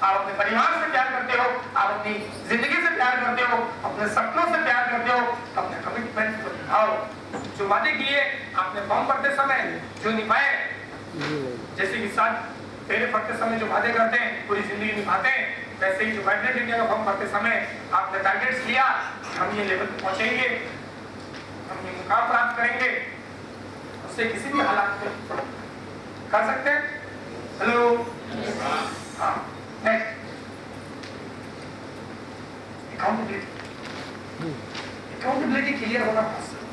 आप अपने परिवार से प्यार करते हो, आप अपनी जिंदगी से प्यार करते हो, अपने सपनों से प्यार करते हो, तो अपने कमिटमेंट को निभाओ। जो वादे किए आपने फॉर्म भरते समय जो निभाए, जैसे कि साथ पहले पढ़ते समय जो वादे करते हैं पूरी जिंदगी निभाते हैं, वैसे ही जो वाइब्रेंट इंडिया का फॉर्म भरते समय आपने टारगेट्स लिया, हम ये लेवल पे पहुंचेंगे, हम ये मुकाम प्राप्त करेंगे, उससे किसी भी हालात में कर सकते हैं। हेलो, हाँ, नेक्स्ट अकाउंटेबिलिटी क्लियर होना बहुत जरूरी।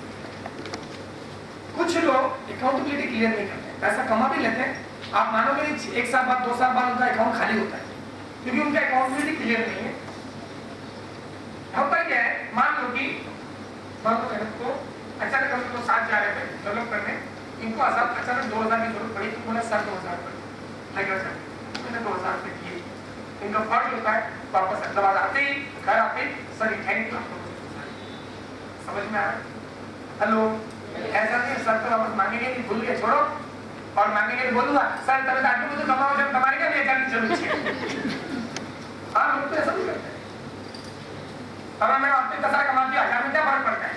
कुछ लोग अकाउंटेबिलिटी क्लियर नहीं करते, पैसा कमा भी लेते हैं, आप मानोगे 1 साल बाद 2 साल बाद उनका अकाउंट खाली होता है क्योंकि उनका अकाउंटेबिलिटी क्लियर नहीं है। होता क्या है, मान लो मेरे को अचानक हम लोग साथ जा रहे थे डेवलप करने, इनको अचानक 2000 की जरूरत पड़ी, तो बोला सर 2000 मैंने 2000 रुपये किए। इनका फर्ज होता है वापस अहमदाबाद आते ही घर आते सर थैंक यू, समझ में आ रहा है? हेलो, ऐसा नहीं सर तो वापस मांगेंगे नहीं, भूल के छोड़ो, और मांगेंगे तो बोलूंगा सर तब आदमी को तो कमाओ जब तुम्हारे क्या ले जाने की जरूरत है। हाँ, लोग तो ऐसा नहीं करते। अब मैं आपने 10 हजार कमा दिया, 1000 में क्या फर्क पड़ता है?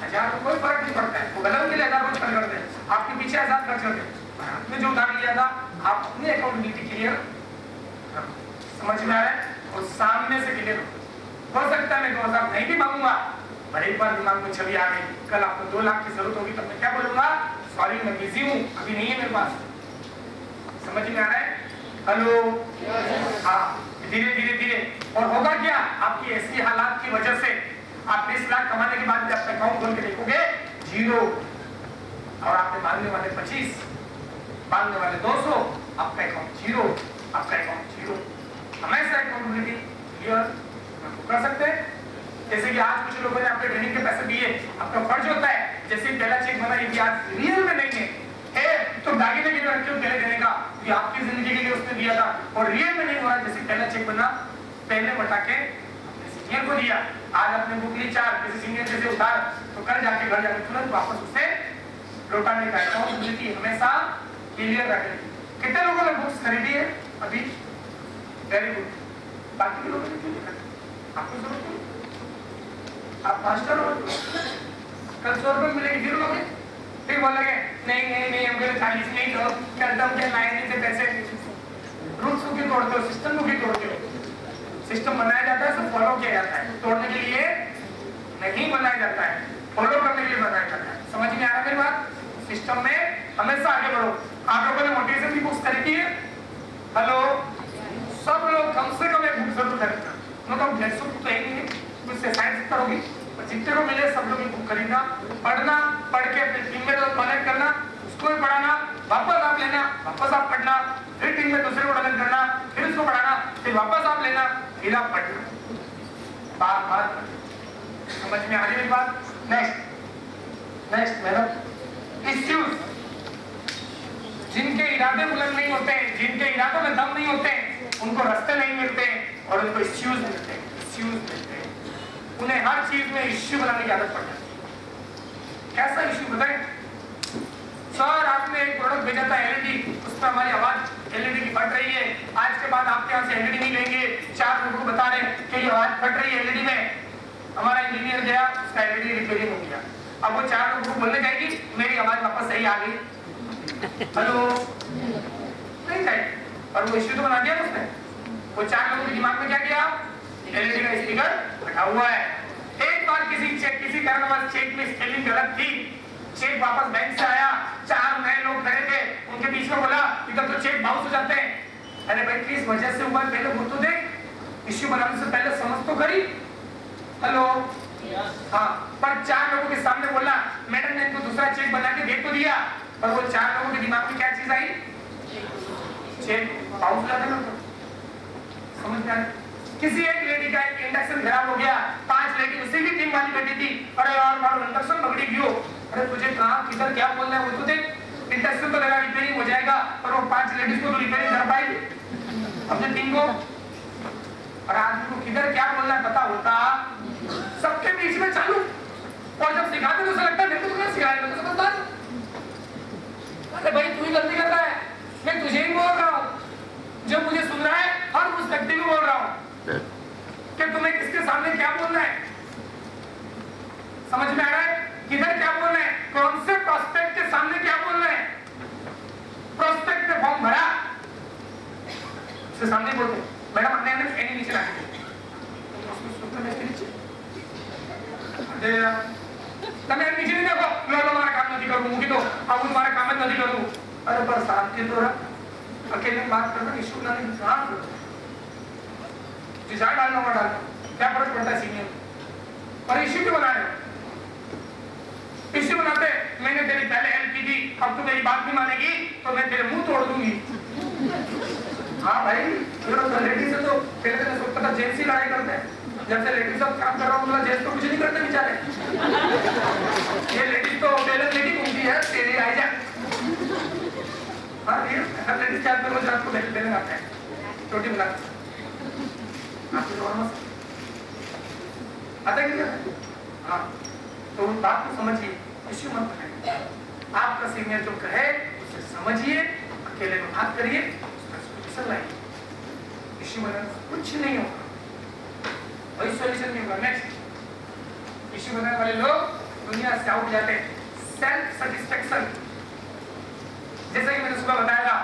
1000 में कोई फर्क नहीं पड़ता है, वो गलत के लिए 1000 खर्च करते हैं, आपके पीछे 1000 खर्च करते हैं। आपने जो उधार लिया था आप अपनी अकाउंटेबिलिटी क्लियर, समझ में आ रहा है? और सामने से क्लियर हो सकता है मैं 2000 नहीं भी मांगूंगा, पर एक बार दिमाग में छवि आ गई, कल आपको 2 लाख की जरूरत होगी, तब मैं क्या बोलूंगा? सॉरी मैं बिजी हूँ, अभी नहीं है मेरे पास। समझ में आ रहा है? हेलो, हाँ, धीरे धीरे धीरे, और होगा क्या? आपकी ऐसी हालात की वजह से आप 20 लाख कमाने के बाद अपना अकाउंट खोल के देखोगे 0, और आपने मांगने वाले 25, मांगने वाले 200, आपका अकाउंट 0, आपका अकाउंट 0। हमेशा अकाउंटेबिलिटी क्लियर कर सकते हैं। जैसे कि आज कुछ लोगों ने आपके ट्रेनिंग के पैसे दिए, आपका फर्ज होता है जैसे पहला चेक बना ये आज रियल में नहीं है तो दागिने के लिए क्यों पहले देने का, ये आपकी जिंदगी के लिए उसने दिया था, और रियल में नहीं हो रहा, जैसे पहला चेक बना पहले बता के सीनियर को दिया, आज अपने बुक ली 4 किसी सीनियर से उधार, तो कल जाके घर जाके तुरंत वापस उसे लौटाने का। अकाउंटेबिलिटी हमेशा क्लियर रखें। कितने लोगों ने बुक्स खरीदी है अभी? Very good. बाकी के लोगों ने क्यों नहीं खरीदी? आपको जरूरत नहीं, आप मास्टर हो, कल 100 रुपये मिलेगी, 0 लोगे, फिर बोलेंगे नहीं हमको 40 नहीं दो, करदम के लाए नहीं थे पैसे। रूल्स को क्यों तोड़ते हो? सिस्टम को क्यों तोड़ते हो? सिस्टम बनाया जाता है, सब फॉलो किया जाता है, तोड़ने के लिए नहीं बनाया जाता है, फॉलो करने के लिए बनाया जाता है। समझ में आ रहा है मेरी बात? सिस्टम में हमेशा आगे बढ़ो। आप लोगों ने मोटिवेशन की बुक्स खरीदी है? हेलो, सब लोग कम से कम एक बुक जरूर खरीदना, मतलब 150 बुक तो नहीं है, उससे 60-70 होगी, जितने को मिले सब लोग बुक खरीदना, पढ़ना, पढ़ के अपनी टीम में कनेक्ट करना, उसको भी पढ़ाना, वापस आप लेना, वापस आप पढ़ना, फिर टीम में दूसरे को कनेक्ट करना, फिर उसको पढ़ाना, फिर वापस आप लेना, फिर आप पढ़ना, बार-बार। समझ में आ रही है बात? नेक्स्ट मैडम, इश्यूज जिनके इरादे बुलंद नहीं होते हैं, जिनके इरादों में दम नहीं होते हैं, उनको रास्ते नहीं मिलते हैं और उनको इश्यूज मिलते हैं। उन्हें हर चीज में इश्यू बनाने की आदत पड़ जाती है। कैसा इश्यू बताएं? सर आपने एक प्रोडक्ट भेजा था एलईडी, उसमें हमारी आवाज एलईडी की फट रही है, आज के बाद आपके यहाँ से एलईडी नहीं लेंगे। 4 लोगों को बता रहे कि ये आवाज फट रही है एलईडी में, हमारा इंजीनियर गया, उसका एलईडी रिपेयरिंग हो गया। अब वो 4 लोगों को बोलने जाएगी मेरी आवाज वापस सही आ गई, हेलो नहीं जाएगी, और वो इश्यू तो बना दिया उसने। वो 4 लोगों के दिमाग में क्या किया? एलईडी का स्पीकर रखा हुआ है। एक बार किसी कारणवश चेक में स्पेलिंग गलत थी, चेक वापस बैंक से आया, 4 नए लोग खड़े थे, उनके बीच में बोला इधर तो चेक बाउंस हो जाते हैं। अरे भाई किस वजह से हुआ पहले वो तो देख, इश्यू बनाने से पहले समझ तो करी। हेलो, हाँ, पर 4 लोगों के सामने बोला, मैडम ने इनको दूसरा चेक बना के दे तो दिया, पर वो 4 लोगों के दिमाग में क्या चीज आई? चेक बाउंस हो जाता है। समझ में? किसी एक लेडी का एक इंडक्शन खराब हो गया, 5 लेडी उसी की टीम वाली बैठी थी, अरे यार मारो इंडक्शन बगड़ी क्यों? अरे तुझे कहाँ किधर क्या बोलना है वो तो देख, इंडक्शन तो लगा रिपेयरिंग हो जाएगा, पर वो 5 लेडीज को तो रिपेयरिंग कर पाएगी अपने टीम को, और आदमी को किधर क्या बोलना है पता होता, सबके बीच में चालू, और जब सिखाते तो लगता है मेरे को तो क्या सिखाया, मैं तो समझदार। अरे भाई तू ही गलती कर रहा है, मैं तुझे ही बोल रहा हूँ, जो मुझे सुन रहा है हर उस व्यक्ति उसके सामने बोलते मैडम अपने अंदर एनी नीचे ला के उसको सुनते मैं नीचे अरे તમે નીચે નહીં देखो लो लो मारा काम नहीं करूं मुझे तो अब तुम्हारा काम नहीं करूं अरे पर शांति तो रख अकेले बात करना इशू ना नहीं ध्यान दो डिजाइन डालना मत डालना क्या फर्क पड़ता है सीनियर पर इशू क्यों बना रहे हो इशू बनाते मैंने तेरी पहले हेल्प की थी अब तू मेरी बात नहीं मानेगी तो मैं तेरे मुंह तोड़ दूंगी हाँ भाई लेडीज से तो पहले तो सोचता था जेंट्स ही लड़ाई करते हैं जब से लेडीज सब काम कर रहा हूँ जेंट्स तो कुछ नहीं करते बेचारे ये लेडीज तो पहले लेडी घूमती है तेरी आई जा हाँ ये हर लेडीज क्या रोज रात को देने आते हैं छोटी बुला आपको तो ऑलमोस्ट आता है क्या हाँ तो उन बात को समझिए इश्यू मत बनाइए आपका सीनियर जो कहे उसे समझिए अकेले में बात करिए उसका लाइए इश्यू बनाना कुछ नहीं होगा वही सॉल्यूशन नहीं होगा नेक्स्ट इश्यू बनाने वाले लोग दुनिया से आउट जाते हैं सेल्फ सेटिस्फेक्शन जैसे कि मैंने सुबह बताया था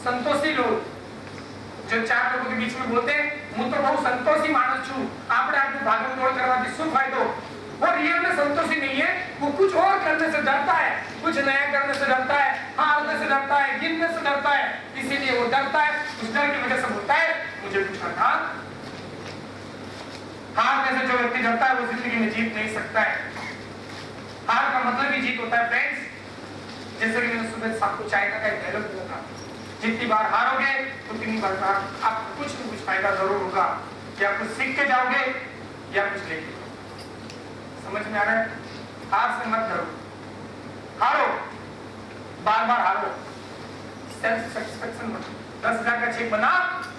संतोषी लोग जो चार लोगों के बीच में बोलते हैं હું તો બહુ સંતોષી માણસ છું આપણે આટલું ભાગમ દોડ કરવાથી શું ફાયદો वो रियल में संतोषी नहीं है वो कुछ और करने से डरता है कुछ नया करने से डरता है हारने से डरता है गिरने से डरता है इसीलिए वो डरता है उस डर की वजह से बोलता है मुझे कुछ करना हारने से जो व्यक्ति डरता है वो जिंदगी में जीत नहीं सकता है हार का मतलब ही जीत होता है फ्रेंड्स जैसे कि मैंने सुबह आपको चाइना का एक डायलॉग दिया था जितनी बार हारोगे उतनी बार आपको कुछ न कुछ फायदा जरूर होगा या कुछ सीख के जाओगे या कुछ लेके समझ में आ रहा है हार से मत डरो हारो बार बार हारो सेल्फ सेटिस्फेक्शन मत 10,000 का चेक बना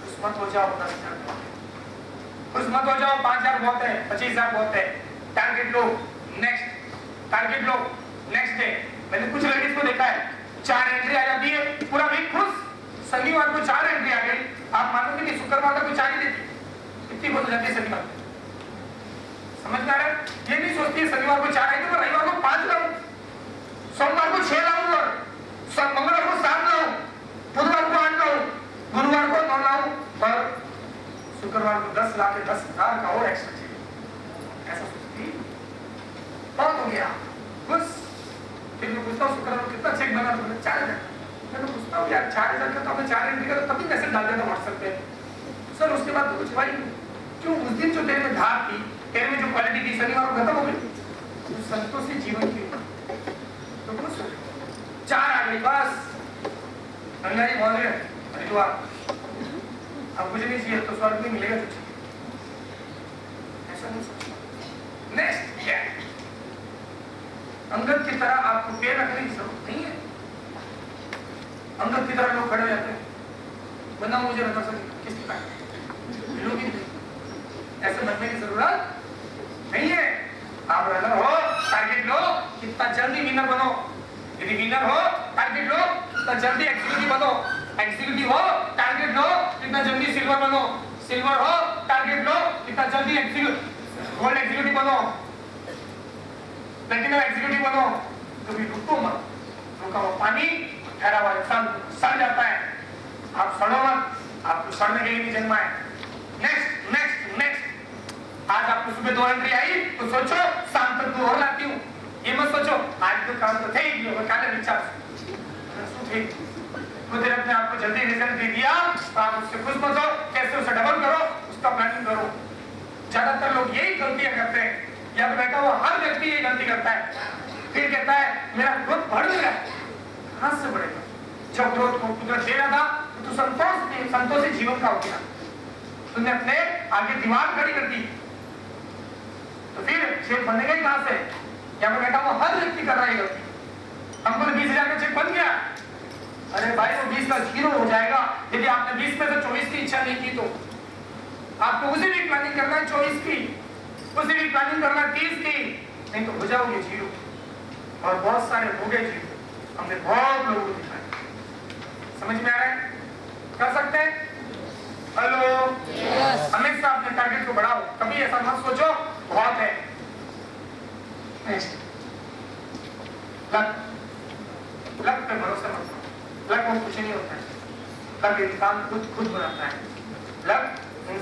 उस मत हो जाओ 10,000 उस मत हो जाओ 5,000 बहुत है 25,000 बहुत है टारगेट लो नेक्स्ट डे मैंने कुछ लेडीज को देखा है 4 एंट्री आ जाती है पूरा वीक खुश शनिवार को 4 एंट्री आ गई आप मानोगे नहीं शुक्रवार को 4 ही देती इतनी बहुत हो जाती है शनिवार समझ में आ रहा है ये नहीं सोचती है शनिवार को 4 आई तो रविवार को 5 लाऊं सोमवार को 6 लाऊं और मंगलवार को 7 लाऊं बुधवार को 8 लाऊं गुरुवार को 9 लाऊं और शुक्रवार को 10 ला के 10,000 का और एक्स्ट्रा चाहिए ऐसा सोचती बहुत हो गया बस फिर मैं पूछता हूँ शुक्रवार को कितना चेक बना तो 4,000 मैं तो पूछता हूँ यार 4,000 का तो आपने 4 एंट्री करा तभी मैसेज डाल देता व्हाट्सएप पे सर उसके बाद तो कुछ भाई क्यों उस दिन जो तेरे में धार थी तेरे में जो क्वालिटी थी शनिवार को खत्म हो गई तो संतोषी जीवन की तो खुश हो 4 आ गई बस अंगारी बोल रहे हरिद्वार अब कुछ नहीं चाहिए तो स्वर्ग में मिलेगा कुछ ऐसा नहीं सोचना नेक्स्ट क्या अंगद की तरह आपको पैर रखने की जरूरत नहीं है अंगद की तरह लोग खड़े हो जाते हैं बंदा मुझे बता सके किसकी बात लोग ऐसे बनने की जरूरत नहीं है आप रनर हो टारगेट लो कितना जल्दी विनर बनो यदि विनर हो टारगेट लो कितना जल्दी एग्जीक्यूटिव बनो एग्जीक्यूटिव हो टारगेट लो कितना जल्दी सिल्वर बनो सिल्वर हो टारगेट लो कितना जल्दी गोल्ड एग्जीक्यूटिव बनो प्लेटिनम एग्जीक्यूटिव बनो कभी रुको मत रुका हुआ पानी ठहरा हुआ इंसान सड़ जाता है आप सड़ो मत आपको सड़ने के लिए नहीं जन्मा है नेक्स्ट आज आपको सुबह 2 एंट्री आई तो सोचो शाम तक 2 और लाती हूँ ये मत सोचो आज तो काम तो थे ही होगा काले विचार खुद अपने आप को जल्दी रिजल्ट दे दिया तो आप उससे खुश मत हो कैसे उसे डबल करो उसका प्लानिंग करो ज्यादातर लोग यही गलतियां करते हैं या तो बैठा हुआ हर व्यक्ति ये गलती करता है फिर कहता है मेरा ग्रोथ बढ़ गया कहां से बढ़ेगा जब ग्रोथ को कुदरत दे रहा था तो संतोषी जीवन का हो गया तुमने अपने आगे दीवार खड़ी कर दी तो फिर चेक बनेगा ही कहां से या मैं बैठा हुआ हर व्यक्ति कर रहा है गलती हमको 20,000 का चेक बन गया अरे भाई वो 20 का 0 हो जाएगा यदि आपने 20 में से 24 की इच्छा नहीं की तो आपको उसी भी प्लानिंग करना है 24 की उसी भी प्लानिंग करना है 30 की नहीं तो हो जाओगे 0 और बहुत सारे हो गए 0 हमने बहुत लोगों को दिखाया समझ में आ रहा है कर सकते हैं हेलो हमेशा अपने टारगेट को बढ़ाओ कभी ऐसा मत सोचो बहुत है लक पे भरोसा मत करो लक वो कुछ नहीं होता है लक इंसान खुद बनाता है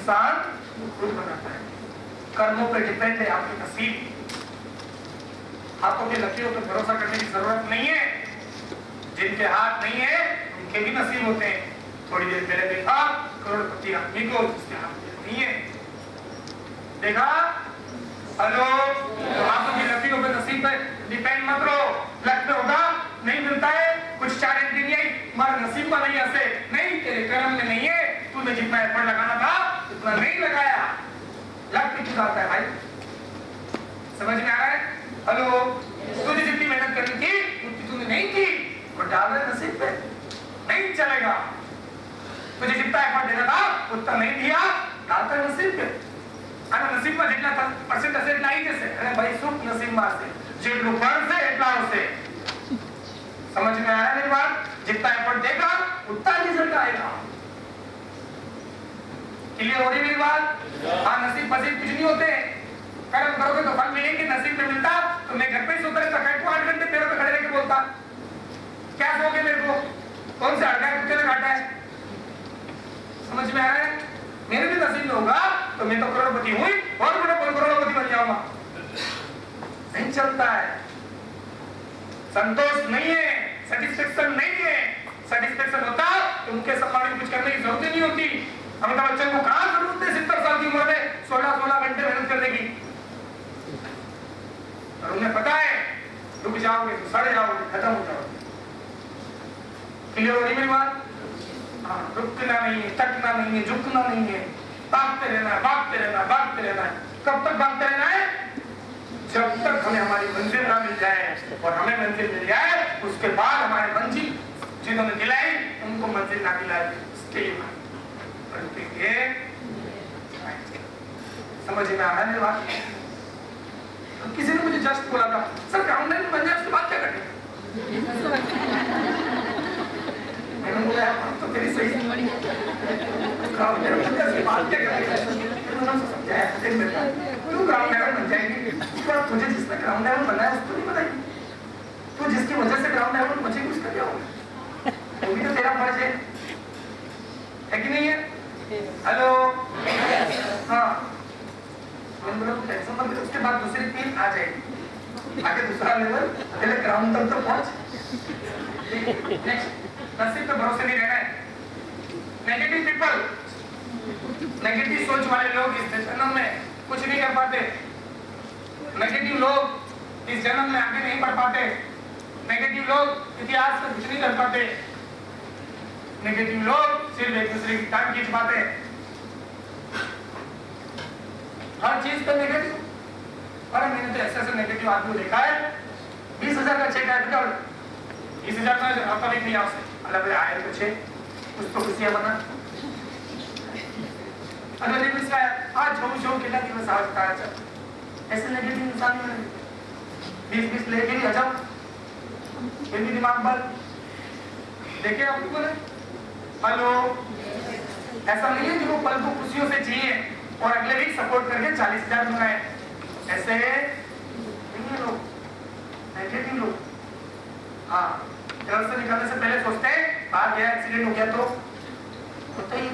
इंसान खुद बनाता है। कर्मों पे डिपेंड है आपकी नसीब। हाथों के लकीरों पर भरोसा करने की जरूरत नहीं है। जिनके हाथ नहीं है उनके भी नसीब होते हैं। थोड़ी देर पहले देखा करोड़पति आदमी को जिसके हाथ नहीं है, देखा। हेलो, हाथों की लकीरों पे नसीब पे डिपेंड मत रहो। लक पे होगा, नहीं मिलता है, कुछ चैलेंज नहीं आई, हमारा नसीब में नहीं ऐसे नहीं, तेरे कर्म में नहीं है, तूने जितना एफर्ट लगाना था उतना नहीं लगाया। लक पे क्यों आता है भाई? समझ में आ रहा है? हेलो, तुझे जितनी मेहनत करनी थी उतनी तूने नहीं की, और डाल रहे नसीब पे, नहीं चलेगा। तुझे जितना एफर्ट देना था उतना नहीं दिया, डालता है नसीब पे। अरे नसीब में जितना परसेंट असेट नहीं जैसे, अरे भाई सुख नसीब मार से, जेब ऊपर से इतना उसे। समझ में आया मेरी बात? जितना एफर्ट देगा उतना रिजल्ट आएगा। क्लियर हो रही मेरी बात? हाँ, नसीब पसीब कुछ नहीं होते। कर्म करोगे तो फल मिलेंगे। नसीब में मिलता तो मैं घर पे ही सोता रहता, को 8 घंटे पैरों पे खड़े रह के बोलता, क्या सोगे मेरे को? कौन सा हड़का कुत्ते ने काटा है? समझ में आ रहा है? मेरे भी नसीब में होगा तो मैं तो करोड़पति हुई और बड़ा करोड़पति बन जाऊंगा। नहीं चलता है। संतोष नहीं है, सेटिस्फेक्शन नहीं है। सेटिस्फेक्शन होता तो उनके सम्मान में कुछ करने की जरूरत नहीं होती। अमिताभ बच्चन को कहां जरूरत है 70 साल की उम्र में 16 घंटे मेहनत करने की? और उन्हें पता है रुक जाओगे तो सड़ जाओगे, खत्म हो जाओगे। क्लियर हो रही मेरी बात? हाँ, रुकना नहीं है, थकना नहीं है, झुकना नहीं है, भागते रहना है, भागते रहना है, भागते रहना है। कब तक भागते रहना है? जब तक हमें हमारी मंजिल ना मिल जाए। और हमें मंजिल मिल जाए उसके बाद हमारे मंजिल जिन्होंने दिलाई उनको मंजिल ना दिलाए, उसके लिए समझ में आ रहा है मेरी बात? तो किसी ने मुझे जस्ट बोला था, सर ग्राउंड लाइन बन जाए उसके बाद क्या करें? मैंने बोला तो तेरी सही ग्राउंड लाइन बन जाए उसके बाद क्या करें? समझाया क्यों ग्राउंड लेवल बन जाएगी? तुझे जिसने ग्राउंड लेवल बनाया उसको नहीं बनाई। तू जिसकी वजह से ग्राउंड लेवल बचेगी उसका क्या होगा? वो भी तो तेरा फर्ज है कि नहीं है? हेलो, हाँ, उसके बाद दूसरी टीम आ जाएगी, आगे दूसरा लेवल, पहले ग्राउंड तक तो पहुंच। नेक्स्ट, नसीब पे भरोसे नहीं रहना है। नेगेटिव पीपल, नेगेटिव सोच वाले लोग इस जन्म में कुछ नहीं कर पाते। नेगेटिव लोग इस जन्म में आगे नहीं बढ़ पाते। नेगेटिव लोग इतिहास में कुछ नहीं कर पाते। नेगेटिव लोग सिर्फ एक दूसरे की टांग खींच पाते। हर चीज पे नेगेटिव। अरे मैंने तो ऐसे नेगेटिव आदमी देखा है, 20,000 का चेक आया, 20,000 का आता भी नहीं आपसे, अलग आए तो चेक, कुछ तो खुशियां बना। अगर नहीं कुछ आज जो किला दिवस आज का ऐसे नेगेटिव इंसान में 20 लेके नहीं हजाम, फिर भी दिमाग बल देखे आप लोगों ने। हेलो, ऐसा नहीं है कि वो पल को खुशियों से जिए और अगले वीक सपोर्ट करके 40,000 मंगाए, ऐसे नहीं है लोग, नेगेटिव लोग। हाँ, घर से निकलने से पहले सोचते हैं बाहर गया एक्सीडेंट हो गया तो होता ही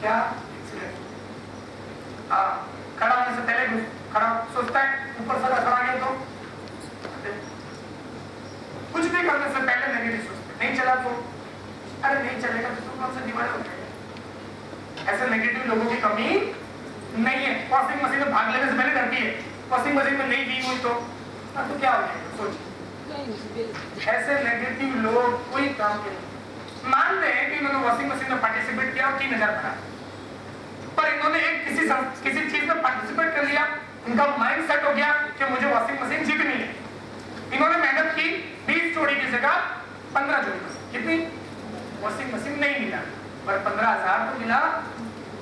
क्या एक्सीडेंट। हाँ, खड़ा होने से पहले खड़ा सोचता है, ऊपर से खड़ा गया तो कुछ भी करने से पहले नेगेटिव सोचते, नहीं चला तो अरे नहीं चलेगा तो कौन सा दिवाली हो जाएगा। ऐसे नेगेटिव लोगों की कमी नहीं है। वॉशिंग मशीन में भाग लेने से पहले डरती है, वॉशिंग मशीन में नहीं दी हुई तो क्या हो जाएगा सोच। ऐसे नेगेटिव लोग कोई काम के नहीं। मानते हैं कि इन्होंने वॉशिंग मशीन में पार्टिसिपेट किया और 3,000 बना, पर इन्होंने एक किसी चीज में पार्टिसिपेट कर लिया, इनका माइंड सेट हो गया कि मुझे वॉशिंग मशीन जीतनी है। इन्होंने मेहनत की, 20 जोड़ी की जगह 15 जोड़ी, कितनी वॉशिंग मशीन नहीं मिला, पर 15,000 तो मिला।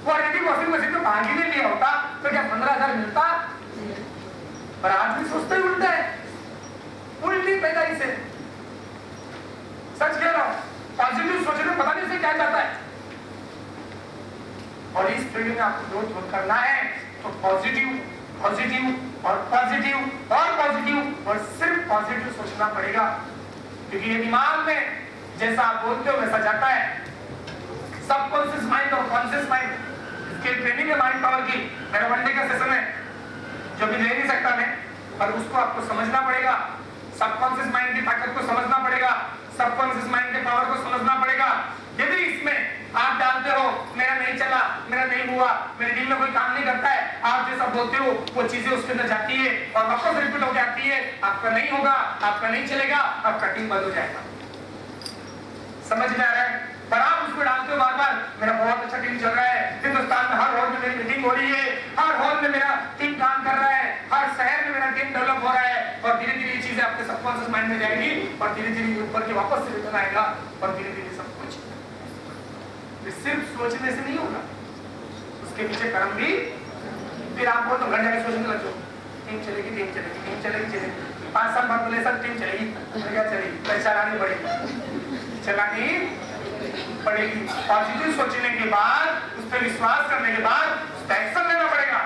और यदि वॉशिंग मशीन में भाग ही नहीं लिया होता तो क्या 15,000 मिलता? पर आज भी सोचते ही उल्टा है, उल्टी पैदाई से। सच कह रहा हूं, पॉजिटिव सोचने पता नहीं से क्या जाता है। और इस फील्ड में आपको ग्रोथ करना है तो पॉजिटिव पॉजिटिव और पॉजिटिव और पॉजिटिव और सिर्फ पॉजिटिव सोचना पड़ेगा, क्योंकि ये दिमाग में जैसा आप बोलते हो वैसा जाता है। सबकॉन्शियस माइंड और कॉन्शियस माइंड स्किल ट्रेनिंग है माइंड पावर की, मेरा वनडे का सेशन है जो भी ले नहीं सकता मैं, पर उसको आपको समझना पड़ेगा, सबकॉन्शियस माइंड की ताकत को समझना पड़ेगा, सबकॉन्शियस माइंड के पावर को समझना पड़ेगा। यदि इसमें आप डालते हो मेरा नहीं चला, मेरा नहीं हुआ, मेरे दिल में कोई काम नहीं करता है, आप जैसा बोलते हो वो चीजें उसके अंदर जाती है और वापस रिपीट होकर आती है, आपका नहीं होगा, आपका नहीं चलेगा, आपका टीम बंद हो जाएगा। समझ में आ रहा है? पर आप उसको डालते हो बार बार, मेरा बहुत अच्छा टीम चल रहा है, हिंदुस्तान में हर हॉल में मेरी मीटिंग हो रही है, हर हॉल में मेरा टीम काम कर रहा है, हर शहर में मेरा टीम डेवलप हो रहा है, और धीरे धीरे ये चीजें आपके सबकॉन्शियस माइंड में जाएगी और धीरे धीरे ऊपर के वापस से रिटर्न आएगा और धीरे धीरे सब कुछ सिर्फ सोचने से नहीं होगा, उसके पीछे कर्म भी। फिर आपको तो घर जाके सोचने लग जाओ, टीम चलेगी, टीम चलेगी, टीम चलेगी, चलेगी, 5 साल बाद बोले सर टीम चलेगी, क्या चलेगी, पैसा चलानी पड़ेगी, चलानी पड़ेगी। पॉजिटिव सोचने के बाद, उस पर विश्वास करने के बाद उसका एक्शन लेना पड़ेगा।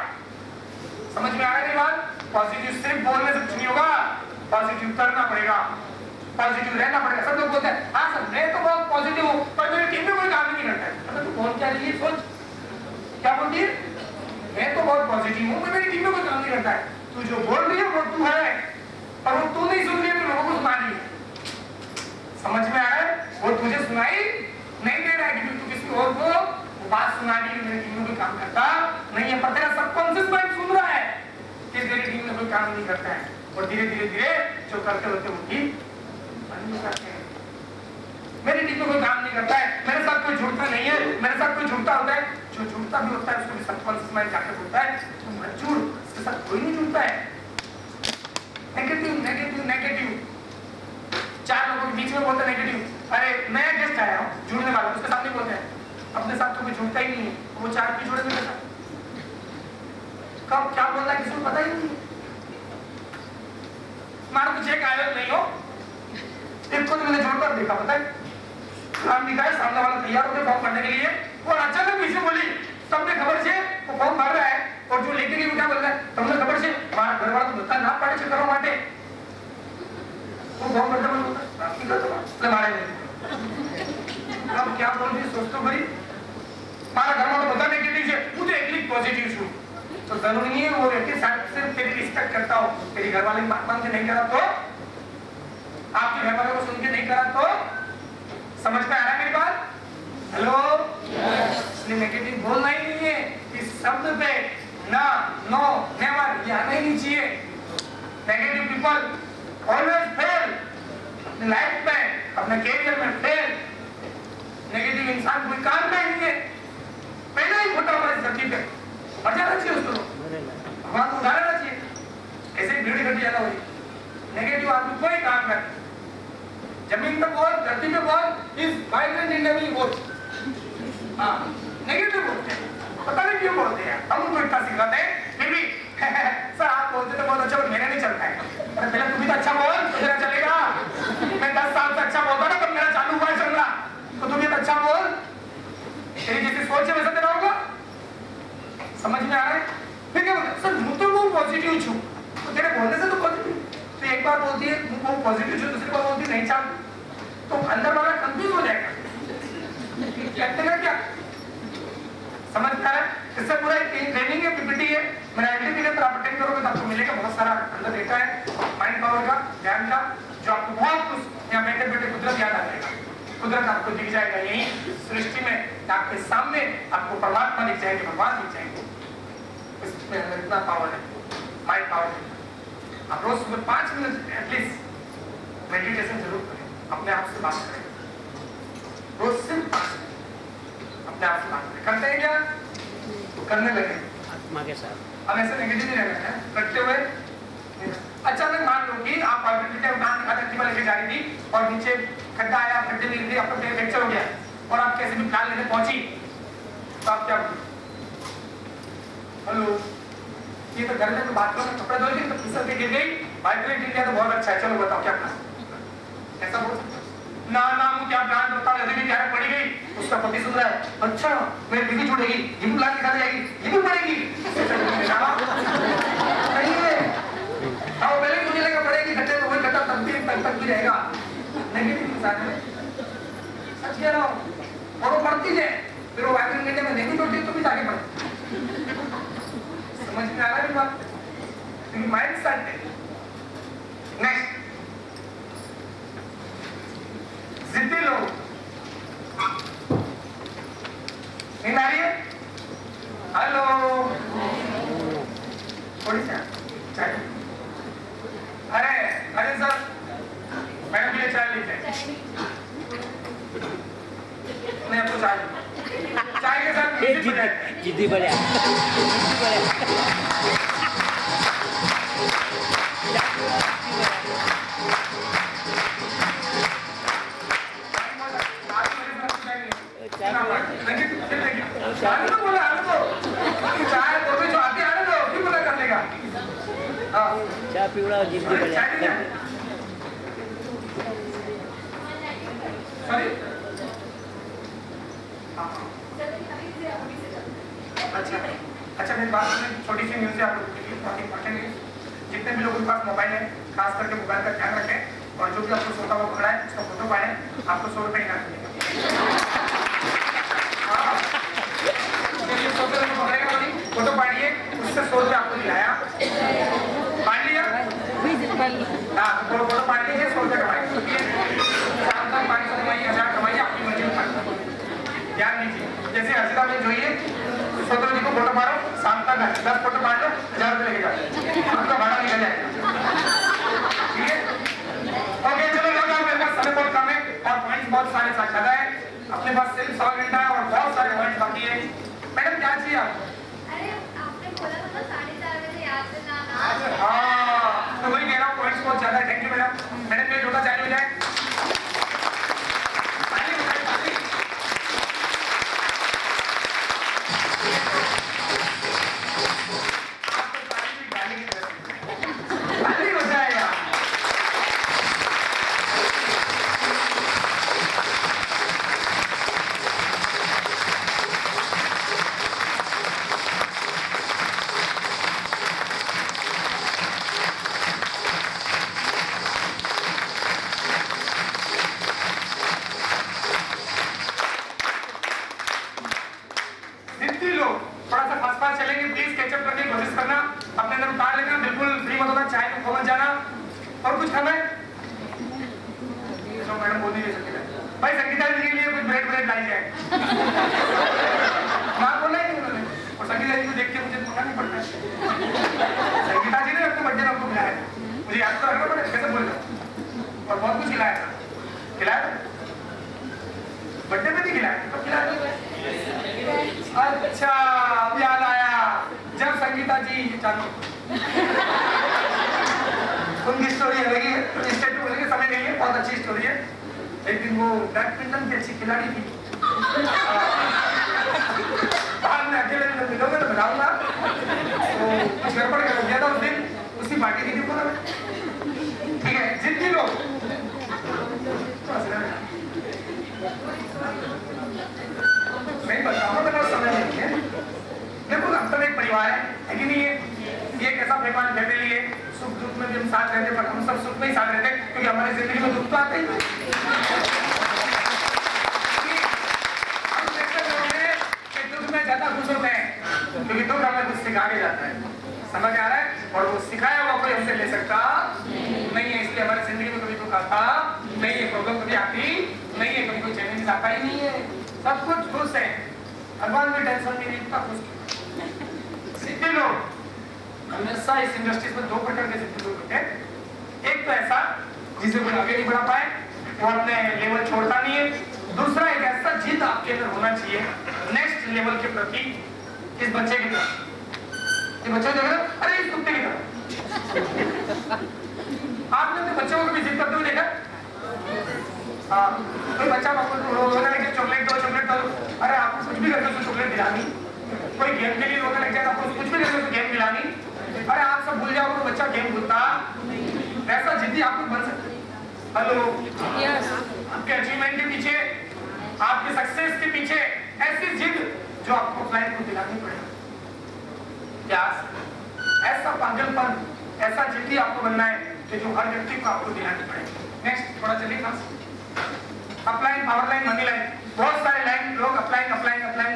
समझ में आ रहा है बात? पॉजिटिव सिर्फ बोलने से कुछ नहीं होगा, पॉजिटिव करना पड़ेगा, पॉजिटिव रहना पड़ेगा। सब लोग बोलते हैं हाँ सर मैं तो बहुत पॉजिटिव हूँ, पर मेरी टीम में कोई काम ही नहीं करता है। अगर तू बोल क्या रही है, सोच क्या बोलती है, मैं तो बहुत पॉजिटिव हूँ, मेरी टीम में कोई काम नहीं करता है। तू जो बोल रही है वो तू है, पर वो तू नहीं सुन रही है, तो लोगों को सुना रही है। समझ में आ रहा है? वो तुझे सुनाई नहीं दे रहा है क्योंकि तू किसी और को वो बात सुना रही है, मेरी टीम में कोई काम करता नहीं है, पर तेरा सबकॉन्शियस माइंड सुन रहा है कि तेरी टीम में कोई काम नहीं करता है, और धीरे धीरे धीरे जो करते होते वो ठीक मेरी टीम में कोई काम नहीं करता है, मेरे साथ कोई झूठता नहीं है, मेरे साथ कोई झूठता होता है, जो झूठता भी होता है उसको भी सबकॉन्शियस माइंड जाकर होता है, तो मत झूठ, उसके साथ कोई नहीं झूठता है। नेगेटिव नेगेटिव नेगेटिव 4 लोगों के बीच में बोलते नेगेटिव, अरे मैं गेस्ट आया हूँ जुड़ने वाला, उसके साथ नहीं बोलते हैं, अपने साथ तो कोई झूठता ही नहीं है, वो 4 की जुड़े मेरे साथ, कब क्या बोलना है किसी को पता ही नहीं। मानो कुछ एक आयोजन नहीं हो, एक को तो मैंने जोड़कर देखा, पता है काम दिखा है, सामने वाला तैयार होकर फॉर्म भरने के लिए, और अचानक पीछे बोली सबने खबर से वो फॉर्म भर रहा है, और जो लेके गई वो क्या बोल रहा है, तुमने खबर से हमारा घर वाला तो बता ना पाड़े से करो माटे, वो फॉर्म भरता बोल बोलता आपकी कर दो ले मारे नहीं। अब क्या बोल रही सोच तो बड़ी, हमारा घर वाला बता नेगेटिव से मुझे एकली पॉजिटिव छू, तो जरूरी नहीं है वो व्यक्ति सिर्फ तेरी रिस्पेक्ट करता हो, तेरी घर वाले बात मान के नहीं करा तो, आपके घर वालों को सुन के नहीं करा तो, समझ में आ रहा है मेरी बात? हेलो, इसलिए नेगेटिव बोलना ही नहीं है, इस शब्द पे ना, नो, नेवर ये आना ही नहीं चाहिए। नेगेटिव पीपल ऑलवेज फेल, अपनी लाइफ में, अपने कैरियर में फेल। नेगेटिव इंसान कोई काम का ही नहीं है, पहले ही खोटा हुआ इस धरती पे, मर जाना चाहिए उसको, भगवान को उठा लेना चाहिए, ऐसे ही भीड़ इकट्ठी ज्यादा हो रही। नेगेटिव आदमी कोई काम कर, जमीन पे बोल, धरती पे बोल, इस वाइब्रेंट इंडिया में बोल, हाँ नेगेटिव बोलते हैं, पता नहीं क्यों बोलते हैं, हम उनको इतना सिखाते हैं, फिर भी सर आप बोलते तो बहुत अच्छा, पर मेरा नहीं चलता है। अरे पहले तू भी तो अच्छा बोल, तो तेरा चलेगा। मैं 10 साल से अच्छा बोलता ना, पर मेरा चालू हुआ है चलना, तो तू भी तो अच्छा बोल, तेरी जैसी सोच है वैसा तेरा होगा। समझ में आ रहा है? फिर क्या बोलते सर मुझ तो वो पॉजिटिव छू, तो तेरे बोलने से तो पॉजिटिव, तो एक बार बोलती है वो पॉजिटिव छू, दूसरी बार बोलती है नहीं चाल, तो अंदर वाला कंफ्यूज हो जाएगा, लगता क्या समझ में आ रहा है? इससे पूरा ट्रेनिंग है, पीपीटी है, मेरा एलटीपी पर आप अटेंड करोगे तो आपको मिलेगा बहुत सारा अंदर डेटा है माइंड पावर का, ध्यान का, जो आपको बहुत कुछ यहाँ बैठे बैठे कुदरत याद आ जाएगा, कुदरत आपको दिख जाएगा, यही सृष्टि में आपके सामने आपको परमात्मा दिख जाएंगे, भगवान दिख जाएंगे, इसमें अंदर इतना पावर है, माइंड पावर है। आप रोज सुबह 5 मिनट एटलीस्ट मेडिटेशन जरूर करें, अपने आप से बात करें, रोज सिर्फ 5 मिनट अपने आप से बात करें। करते हैं क्या? तो करने लगे आत्मा के साथ। अब ऐसे नेगेटिव नहीं रहना है, रखते हुए अचानक मान लो कि आप एक्टिवा लेके जा रही थी और नीचे खड्डा आया, खड्डे में गिर गई, आपका पैर फ्रैक्चर हो गया और आप कैसे भी प्लान लेने पहुंची, तो आप क्या बोले? हेलो, ये तो घर में तो बाथरूम में कपड़े धोई थी तो फिसल के गिर गई, वाइब्रेट गिर गया तो बहुत अच्छा है, चलो बताओ क्या प्लान? ऐसा बोल सकते ना ना मुझे क्या प्लान बताओ, यदि भी प्यार पड़ी गई, उसका पति सुन रहा है, अच्छा मेरी बीवी छूटेगी, ये भी प्लान दिखा जाएगी, ये भी पड़ेगी, नहीं है, हाँ पहले मुझे लगा पड़ेगी, खट्टे तो वही खट्टा तक भी रहेगा, नेगेटिव इंसान है, सच कह रहा हूँ, और वो पढ़ती है, फिर वो वाइब्रेट में नहीं होती तो भी आगे बढ़े, समझ में आ रहा है बात? माइंड सेट है। नेक्स्ट, जिद्दी लोग, नींद आ रही है? हेलो, थोड़ी सी चाय। अरे अरे सर, मैडम ये चाय लीजिए। नहीं आपको चाय के साथ जिद्दी बढ़िया चाय पीवड़ा जिद्दी बढ़िया। अच्छा अच्छा, मेरी बात सुनिए, छोटी सी न्यूज़ है आप लोगों के लिए, बहुत इंपॉर्टेंट न्यूज़। जितने भी लोगों के पास मोबाइल है, खास करके मोबाइल का ध्यान रखें, और जो भी आपको सोता हुआ खड़ा है उसका फोटो पाए, आपको 100 रुपये इनाम मिलेगा। फोटो पाड़िए, उससे 100 रुपये आपको दिलाया, पाड़ लिया, हाँ फोटो पाड़ लीजिए, 100 रुपये कमाइए, 500 कमाइए, 1000 कमाइए, आपकी मर्जी में। ध्यान दीजिए, जैसे हर्षिता में जोइए, सोतो जी को फोटो मारो, शाम तक 10 फोटो मार लो, 1000 रुपये लेके जाओ, आपका भाड़ा निकल जाएगा। ठीक है, ओके चलो लोग, मेरे पास समय बहुत कम है और पॉइंट्स बहुत सारे साझा है, अपने पास सिर्फ 100 घंटा है और बहुत सारे पॉइंट्स बाकी है। मैडम क्या चाहिए आपको? अरे आपने बोला था ना 4:30 बजे याद से ना। हाँ, तो वही कह रहा हूँ, पॉइंट्स बहुत ज्यादा है। Thank you madam. मैडम मेरे लोटा चालू हो जाए। और कुछ खाना है? तो मैडम बोल नहीं सकती भाई, संगीता जी के लिए कुछ ब्रेड लाई जाए। माँ बोला ही नहीं उन्होंने, और संगीता जी को देख के मुझे बोलना नहीं पड़ता। संगीता जी ने अपने बर्थडे में आपको खिलाया, मुझे याद तो रखना पड़ेगा, कैसे बोल रहा, और बहुत कुछ खिलाया था। खिलाया बर्थडे में नहीं खिलाया, कब खिलाया? अच्छा अब याद आया, जब संगीता जी चालू उनकी स्टोरी अलग है, स्टेट में समय नहीं है, बहुत अच्छी स्टोरी है। एक दिन वो बैडमिंटन की अच्छी खिलाड़ी थी, बाद में अकेले जब मिलोगे तो बताऊंगा, तो कुछ गड़बड़ कर दिया था उस दिन, उसी पार्टी की थी बोला। ठीक है, जितनी लोग नहीं बताऊंगा, मेरा समय नहीं है। देखो हम सब एक परिवार है कि नहीं है? ये एक ऐसा फैमिली है, सुख दुख में भी हम साथ रहते, पर हम सब सुख में ही साथ रहते, क्योंकि हमारी जिंदगी में दुख तो आते ही। हम ऐसे लोग हैं कि दुख में ज्यादा खुश होते हैं, क्योंकि दुख हमें कुछ सिखा के जाता है, समझ आ रहा है? और वो सिखाया हुआ कोई हमसे ले सकता नहीं है, इसलिए हमारी जिंदगी में कभी दुख आता नहीं है, प्रॉब्लम कभी आती नहीं है, कभी कोई चैलेंज आता ही नहीं है, सब कुछ खुश है, भगवान भी टेंशन नहीं इतना खुश। सिद्धि लोग हमेशा इस इंडस्ट्रीज में 2 प्रकार के सिद्धि लोग होते हैं। एक तो ऐसा जिसे कोई आगे नहीं बढ़ा पाए, वो अपने लेवल छोड़ता नहीं है। दूसरा एक ऐसा जिद आपके अंदर होना चाहिए नेक्स्ट लेवल के प्रति, इस बच्चे की तरह। ये बच्चा देखा, अरे इस कुत्ते की तरह। आपने अपने बच्चों को कभी जिद करते हुए देखा? हाँ, कोई बच्चा आपको चॉकलेट दो, चॉकलेट दो, अरे आपको कुछ भी करके उसको चॉकलेट दिलानी, कोई गेम के लिए रोने लग जाए, आपको कुछ भी करके उसको गेम दिलानी, अरे आप सब भूल जाओ, बच्चा गेम भूलता, ऐसा जिद्दी आपको बन सकते। हेलो, आपके अचीवमेंट के पीछे, आपके सक्सेस के पीछे ऐसी जिद जो आपको क्लाइंट को दिलानी पड़ेगी। क्या ऐसा पागलपन, ऐसा जिद्दी आपको बनना है कि जो हर व्यक्ति को आपको दिलानी पड़ेगी। नेक्स्ट थोड़ा चलिए fast. Upline, power line, money line, बहुत सारे लाइन लोग अपलाइन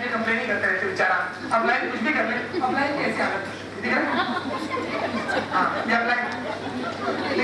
के कंप्लेन ही करते रहते बेचारा। अपलाइन ऑफलाइन कुछ भी कर ले, ऑफलाइन कैसे आदत ठीक है? हाँ ये अप्लाई